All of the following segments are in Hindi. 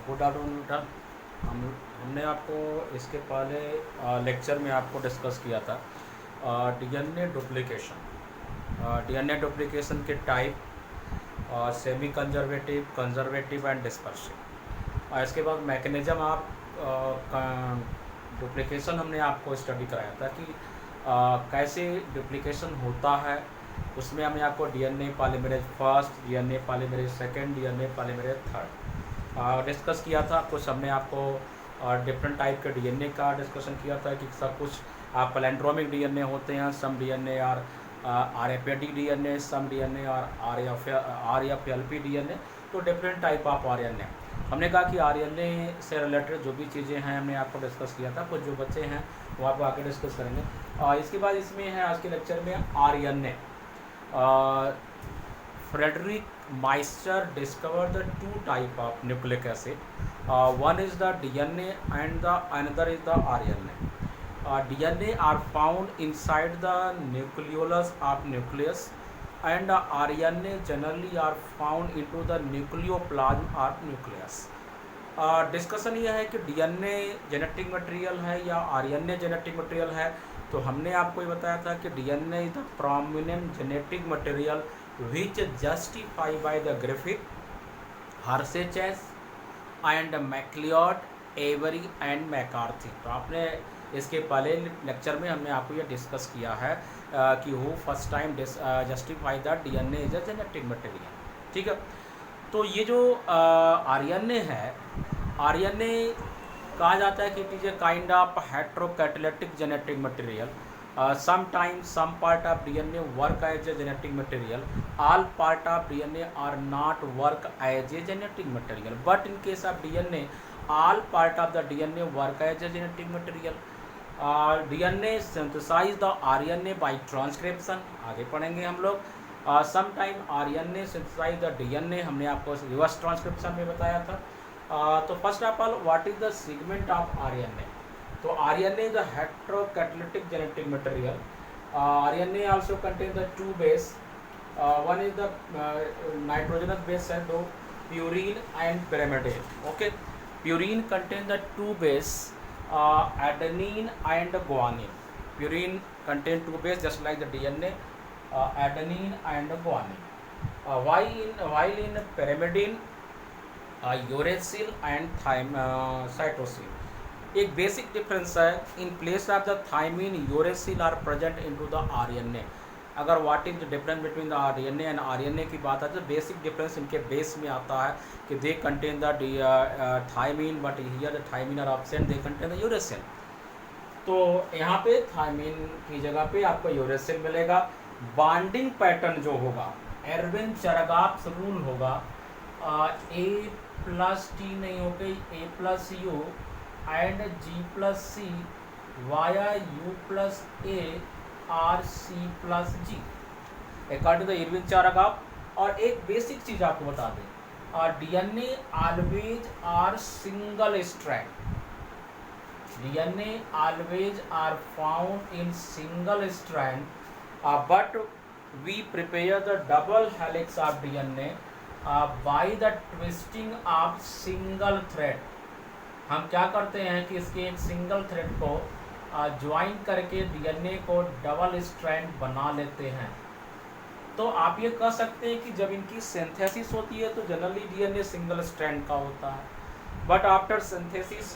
Good afternoon. हमने आपको इसके पहले लेक्चर में आपको डिस्कस किया था डीएनए डुप्लीकेशन। डीएनए डुप्लीकेशन के type, semi conservative, conservative and dispersive. इसके बाद मैकेनिज्म आप डुप्लीकेशन हमने आपको स्टडी कराया था कि कैसे डुप्लीकेशन होता है। उसमें हमने आपको DNA polymerase first, DNA polymerase second, DNA polymerase third discuss किया था। कुछ हमने आपको डिफरेंट टाइप के डीएनए का डिस्कशन किया था कि सब कुछ पैलेंड्रोमिक डीएनए होते हैं, सम डीएनए और आरएफएडी डीएनए, सम डीएनए और आरएफएलपी डीएनए। तो डिफरेंट टाइप ऑफ आरएनए हमने कहा कि आरएनए से रिलेटेड जो भी चीज़ें हैं हमने आपको डिस्कस किया था। कुछ जो बच्चे हैं वो आपको आगे डिस्कस करेंगे। इसके बाद इसमें है आज के लेक्चर में RNA. Frederick Meister discovered the two type of nucleic acid. One is the DNA and the another is the RNA. DNA are found inside the nucleolus of nucleus, and RNA generally are found into the nucleoplasm of nucleus. Discussion ये है कि डीएनए जेनेटिक मटेरियल है या आरएनए जेनेटिक मटेरियल है। तो हमने आपको ये बताया था कि DNA is the prominent genetic material which justified by the Griffith, Hershey and MacLeod, Avery and McCarthy। तो आपने इसके पहले लेक्चर में हमने आपको ये डिस्कस किया है कि वो first time justify the DNA is a genetic material. ठीक है, तो ये जो आरएनए है, आरएनए कहा जाता है कि it is a kind of heterocatalytic genetic material. Sometimes some part of DNA work as a genetic material. All part of DNA are not work as a genetic material. But in case of DNA, all part of the DNA work as a genetic material. DNA synthesize the RNA by transcription. आगे पढ़ेंगे हम लोग। Sometime RNA synthesize the DNA, हमने आपको रिवर्स ट्रांसक्रिप्शन में बताया था। तो first of all what is the segment of RNA। तो RNA is a heterocatalytic genetic material. RNA also contains the two base. One is the nitrogenous base cell, though purine and pyrimidine. Okay, purine contains the two base, adenine and guanine. Purine contains two base just like the DNA, adenine and guanine. While in pyrimidine, uracil and cytosine. एक बेसिक डिफरेंस है, in place of the thymine uracil are present into the RNA. अगर what is the difference between the RNA and RNA की बात आती है तो बेसिक डिफरेंस इनके बेस में आता है कि they contain the thymine, but here the thymine are absent, they contain the uracil. तो यहाँ पे थाइमिन की जगह पे आपको यूरेसिल मिलेगा। बॉन्डिंग पैटर्न जो होगा एरविन चरगाप्स रूल होगा, A+T नहीं हो गई, A+U and G+C via U+A or C+G according to the Erwin Chargaff. और एक बेसिक चीज आपको बता दें, DNA always are single strand. DNA always are found in single strand, but we prepare the double helix of DNA by the twisting of single thread. हम क्या करते हैं कि इसके एक सिंगल थ्रेड को ज्वाइन करके डीएनए को डबल स्ट्रैंड बना लेते हैं। तो आप ये कह सकते हैं कि जब इनकी सिंथेसिस होती है तो जनरली डीएनए सिंगल स्ट्रैंड का होता है, but after synthesis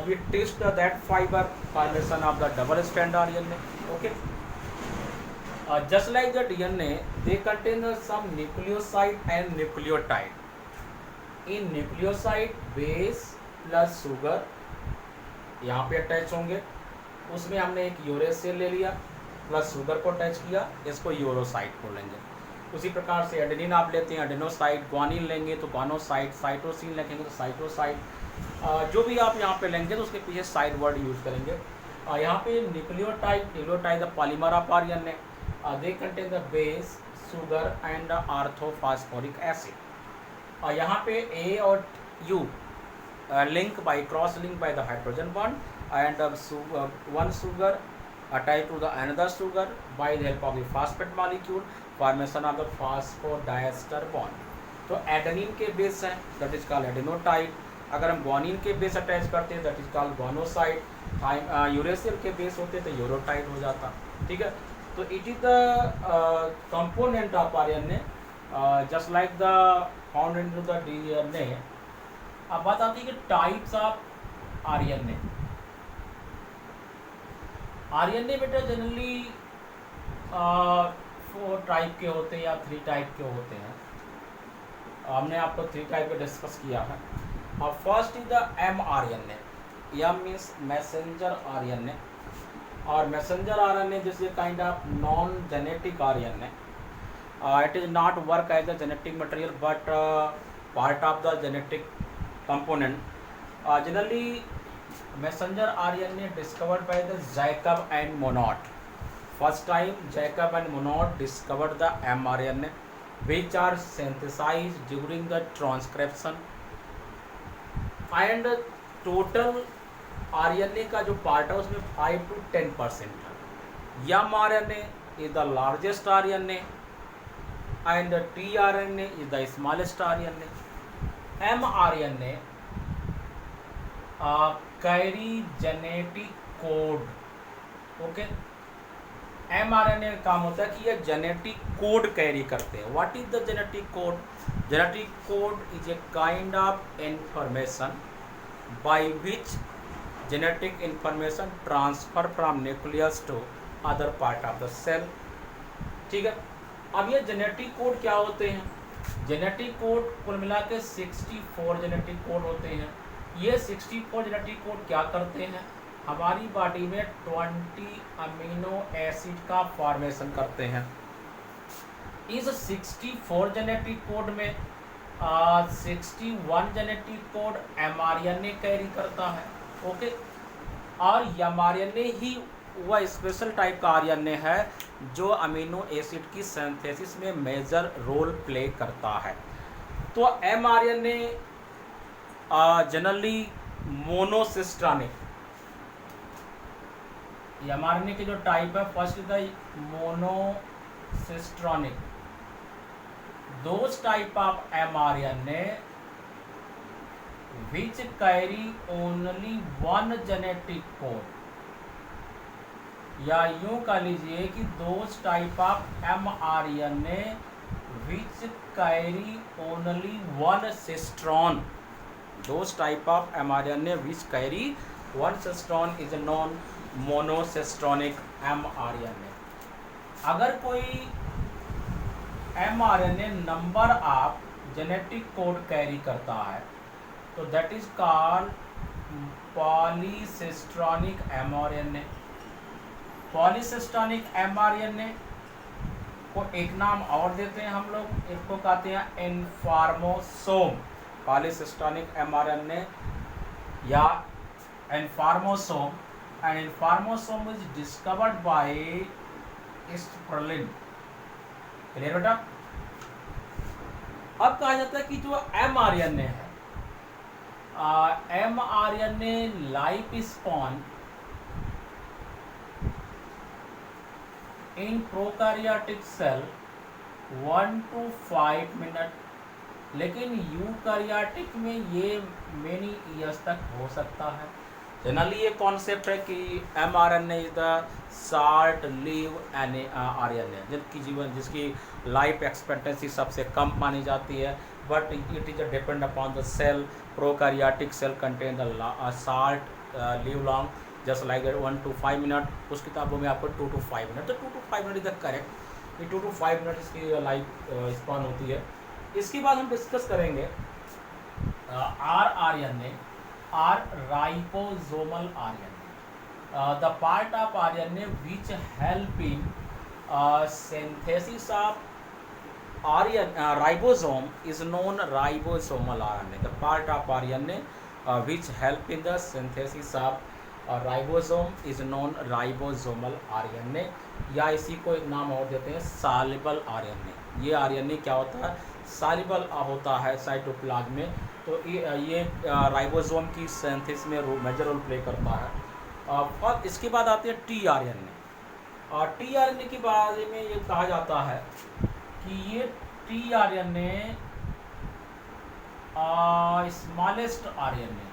we twist that fibre formation of the double strand RNA. Okay, just like the DNA they contain some nucleoside and nucleotide. In nucleoside base plus sugar यहाँ पे अटैच होंगे, उसमें हमने एक यूरेसिल ले लिया प्लस शुगर को अटैच किया, इसको यूरोसाइड को लेंगे। उसी प्रकार से एडेनिन आप लेते हैं, एडेनोसाइड, ग्वानिन लेंगे तो ग्वानोसाइड, साइटोसिन लिखेंगे तो साइटोसाइड। जो भी आप यहाँ पे लेंगे तो उसके पीछे साइड वर्ड यूज करेंगे। यहाँ पे nucleotide the polymer of RNA, they contain the base, sugar and orthophosphoric acid. यहाँ पे ए और you link by cross link by the hydrogen bond and one sugar attached to the another sugar by the help of the phosphate molecule, formation of the phosphodiester bond। तो एडेनिन के बेस है, that is called adenotype, अगर हम ग्वानिन के बेस अटैच करते हैं दैट इज कॉल्ड ग्वानोसाइड, यूरेसिल के बेस होते तो यूरोटाइड हो जाता। ठीक है, तो it is the component of RNA just like the found in the DNA. अब बात आती है कि टाइप्स ऑफ आरएनए। आरएनए बेटा जनरली 4 टाइप के होते हैं या 3 टाइप के होते हैं। हमने आपको 3 टाइप के डिस्कस किया है। अब first is the mRNA। M means messenger RNA, और messenger RNA this is kind of non genetic RNA. It is not work as a genetic material but part of the genetic component. Generally messenger RNA discovered by the Jacob and Monod. First time Jacob and Monod discovered the mRNA which are synthesized during the transcription, and total RNA का जो पार्ट है उसमें 5 to 10% है। mRNA is the largest RNA and the tRNA is the smallest RNA. mRNA carry genetic code. Okay, mRNA का काम होता है कि ये जेनेटिक कोड कैरी करते हैं। What is the genetic code? Genetic code is a kind of information by which genetic information transfer from nucleus to other part of the cell. ठीक है, अब ये जेनेटिक कोड क्या होते हैं? जेनेटिक कोड कुल मिला के 64 जेनेटिक कोड होते हैं। ये 64 जेनेटिक कोड क्या करते हैं? हमारी बॉडी में 20 अमीनो एसिड का फॉर्मेशन करते हैं। इस 64 जेनेटिक कोड में 61 जेनेटिक कोड mRNA कैरी करता है। ओके, और mRNA ही वह स्पेशल टाइप का आरएनए है जो अमीनो एसिड की सिंथेसिस में मेजर रोल प्ले करता है। तो mRNA जनरली मोनोसिस्ट्रॉनिक, mRNA के जो टाइप है first is the monocistronic. Those type of mRNA which carry only one genetic code, या यूं कह लीजिए कि those type of mRNA which carry only one cistron. Those type of mRNA which carry one cistron is known monocistronic mRNA. अगर कोई mRNA number of genetic code carry करता है तो that is called polycistronic mRNA। Polycistronic mRNA को एक नाम और देते हैं हम लोग, इसको कहते हैं इन्फॉर्मोसोम। पॉलीसिस्ट्रॉनिक mRNA या informosome, and informosome is discovered by Spirin. Clear बेटा? अब कहा जाता है कि जो mRNA है, mRNA life span in prokaryotic cell 1 to 5 minute, लेकिन यूकैरियोटिक में ये मेनी ईयर्स तक हो सकता है। जनरली ये कॉन्सेप्ट है कि mRNA is the short live RNA जिसकी लाइफ एक्सपेक्टेंसी सबसे कम मानी जाती है, but it is depend upon the cell. Prokaryotic cell contain the short live long just like 1 to 5 minute. कुछ किताबों में आपको 2 to 5 मिनट, तो 2 to 5 minute is the correct. ये 2 to 5 मिनट इसकी लाइफ स्पैन होती है। इसके बाद हम डिस्कस करेंगे rRNA or ribosomal RNA, the part of RNA which help in synthesis of ribosome is known ribosomal RNA. The part of RNA which help in the synthesis of ribosome is known ribosomal RNA, या इसी को एक नाम और देते हैं soluble RNA। ये RNA क्या होता है? सॉल्युबल होता है साइटोप्लाज्म में, तो ये राइबोसोम की सिंथेसिस में मेजर रोल प्ले करता है। और इसके बाद आते हैं tRNA। और tRNA के बारे में ये कहा जाता है कि ये tRNA स्मॉलेस्ट आरएनए,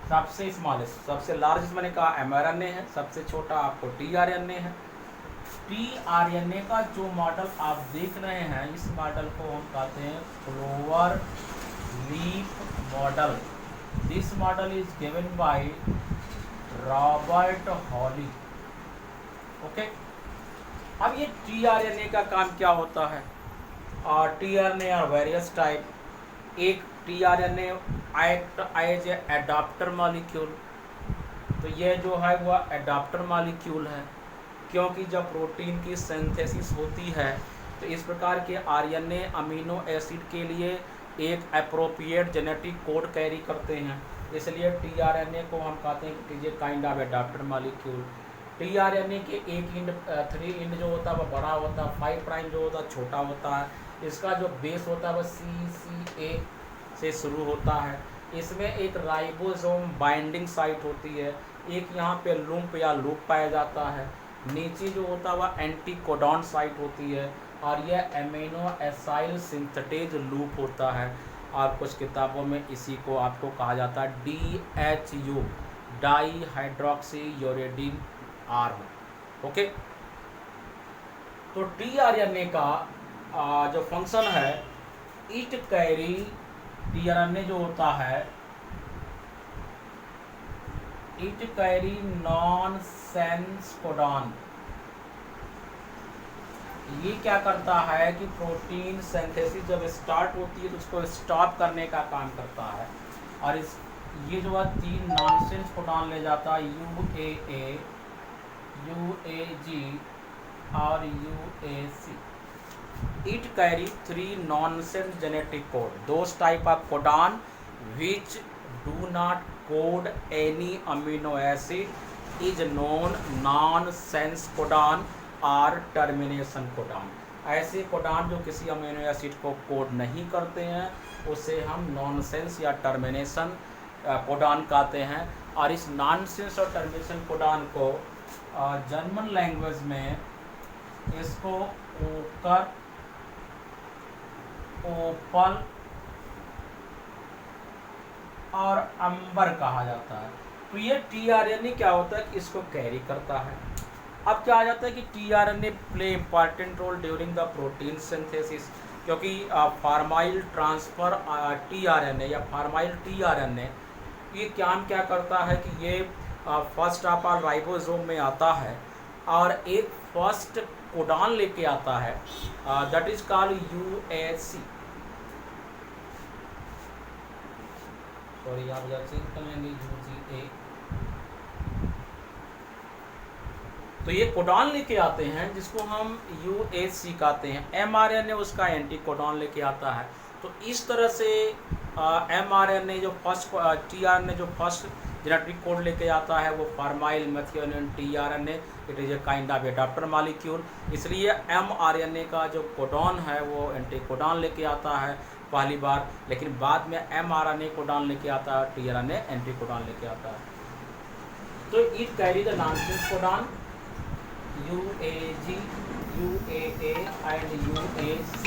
सबसे स्मॉलेस्ट, सबसे लार्जेस्ट मैंने कहा एमआरएनए है, सबसे छोटा आपको टीआरएनए है। टीआरएनए का जो मॉडल आप देख रहे हैं, इस मॉडल को हम कहते हैं clover leaf model. This model is given by Robert Holley. Okay, अब ये टीआरएनए का काम क्या होता है? TRNA are various type. एक tRNA act as a adapter molecule, तो ये जो है वह एडाप्टर मॉलिक्यूल है, क्योंकि जब प्रोटीन की सिंथेसिस होती है तो इस प्रकार के आरएनए अमीनो एसिड के लिए एक अप्रोप्रिएट जेनेटिक कोड कैरी करते हैं, इसलिए टीआरएनए को हम कहते हैं कि ये kind of adapter molecule. TRNA के एक इंड 3 इंड जो होता है वह बड़ा होता है, 5 प्राइम जो होता है छोटा होता है। इसका जो बेस होता है वह CCA से शुरू होता है। इसमें एक राइबोसोम बाइंडिंग साइट होती है, एक यहाँ पे लूप या लूप पाया जाता है। नीचे जो होता है वह एंटीकोडॉन साइट होती है, और यह एमिनो एसाइल सिंथेटेज लूप होता है। और कुछ किताबों में इसी को आपको कहा जाता है DHU, di hydroxy uridine arm. Okay, तो टीआरएनए का जो फंक्शन है, इट कैरी, टीआरएनए जो होता है इट कैरी नॉनसेंस कोडॉन। ये क्या करता है कि प्रोटीन सिंथेसिस जब स्टार्ट होती है तो उसको स्टॉप करने का काम करता है, और इस ये जो है 3 नॉनसेंस कोडॉन ले जाता है, UAA, UAG और UAC। It carry 3 nonsense genetic code. Those type of codon which do not code any amino acid is known nonsense codon और टर्मिनेशन कोडान। ऐसे कोडान जो किसी अमीनो एसिड को कोड नहीं करते हैं उसे हम नॉनसेंस या टर्मिनेशन कोडान कहते हैं। और इस नॉनसेंस और टर्मिनेशन कोडान को जर्मन लैंग्वेज में इसको ओकर, ओपल और अंबर कहा जाता है। तो ये टीआरएनए क्या होता है कि इसको कैरी करता है। अब क्या आ जाता है कि tRNA play important role during the protein synthesis, क्योंकि फार्माइल ट्रांसफर टीआरएनए या फार्माइल टीआरएनए ये क्या करता है कि ये फर्स्ट ऑफ ऑल राइबोसोम में आता है और एक फर्स्ट कोडान लेके आता है, that is called UAC। Sorry, आप जरा चेक कर लेंगे UGA। तो ये कोडान लेके आते हैं जिसको हम UAC कहते हैं। mRNA उसका एंटी कोडान लेके आता है। तो इस तरह से mRNA जो फर्स्ट tRNA जो फर्स्ट जेनेटिक कोड लेके आता है वो formyl methionine tRNA, it is a kind of adapter molecule. इसलिए mRNA का जो कोडान है वो एंटी कोडान लेके आता है पहली बार, लेकिन बाद में mRNA कोडान लेके आता है, tRNA एंटी कोडान लेके आता है। तो it carry the nonsense codon UAG, UAA and UAC।